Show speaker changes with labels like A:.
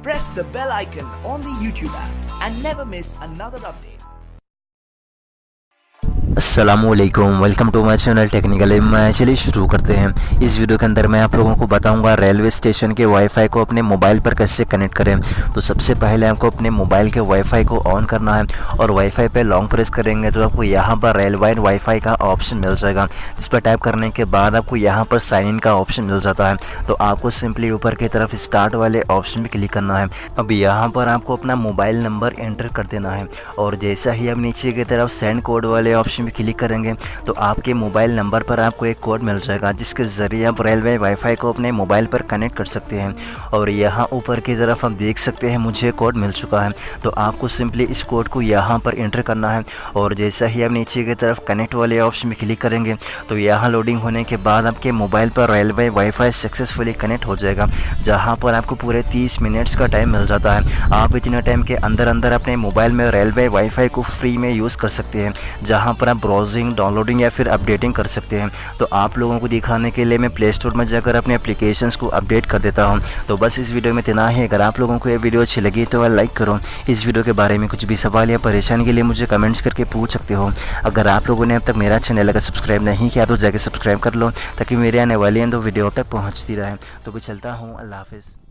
A: Press the bell icon on the YouTube app and never miss another update.
B: अस्सलामुअलैकुम, welcome to my channel technically. मैं चलिए शुरू करते हैं। इस वीडियो के अंदर मैं आप लोगों को बताऊंगा रेलवे स्टेशन के वाईफाई को अपने मोबाइल पर कैसे कनेक्ट करें। तो सबसे पहले आपको अपने मोबाइल के वाईफाई को ऑन करना है और वाईफाई पे लॉन्ग प्रेस करेंगे तो आपको यहाँ पर रेलवे वाईफाई का ऑप्शन मिल जाएगा। जिस पर टाइप करने के बाद आपको यहाँ पर साइन इन का ऑप्शन मिल जाता है। तो आपको सिंपली ऊपर की तरफ स्टार्ट वाले ऑप्शन पर क्लिक करना है। अब यहाँ पर आपको अपना मोबाइल नंबर एंटर कर देना है और जैसा ही आप नीचे की तरफ सेंड कोड वाले ऑप्शन पे क्लिक करेंगे तो आपके मोबाइल नंबर पर आपको एक कोड मिल जाएगा, जिसके ज़रिए आप रेलवे वाईफाई को अपने मोबाइल पर कनेक्ट कर सकते हैं। और यहाँ ऊपर की तरफ आप देख सकते हैं मुझे कोड मिल चुका है। तो आपको सिंपली इस कोड को यहाँ पर एंटर करना है और जैसा ही आप नीचे की तरफ कनेक्ट वाले ऑप्शन में क्लिक करेंगे तो यहाँ लोडिंग होने के बाद आपके मोबाइल पर रेलवे वाईफाई सक्सेसफुली कनेक्ट हो जाएगा, जहाँ पर आपको पूरे 30 मिनट्स का टाइम मिल जाता है। आप इतने टाइम के अंदर अपने मोबाइल में रेलवे वाईफाई को फ्री में यूज़ कर सकते हैं, जहाँ पर आप ब्राउजिंग, डाउनलोडिंग या फिर अपडेटिंग कर सकते हैं। तो आप लोगों को दिखाने के लिए मैं प्ले स्टोर में जाकर अपने एप्लीकेशंस को अपडेट कर देता हूं। तो बस इस वीडियो में इतना ही। अगर आप लोगों को ये वीडियो अच्छी लगी तो लाइक करो। इस वीडियो के बारे में कुछ भी सवाल या परेशानी के लिए मुझे कमेंट्स करके पूछ सकते हो। अगर आप लोगों ने अब तक मेरा चैनल अगर सब्सक्राइब नहीं किया तो जाके सब्सक्राइब कर लो, ताकि मेरे आने वाली वीडियो अब तक पहुँचती रहे। तो मैं चलता हूँ, अल्लाह हाफिज़।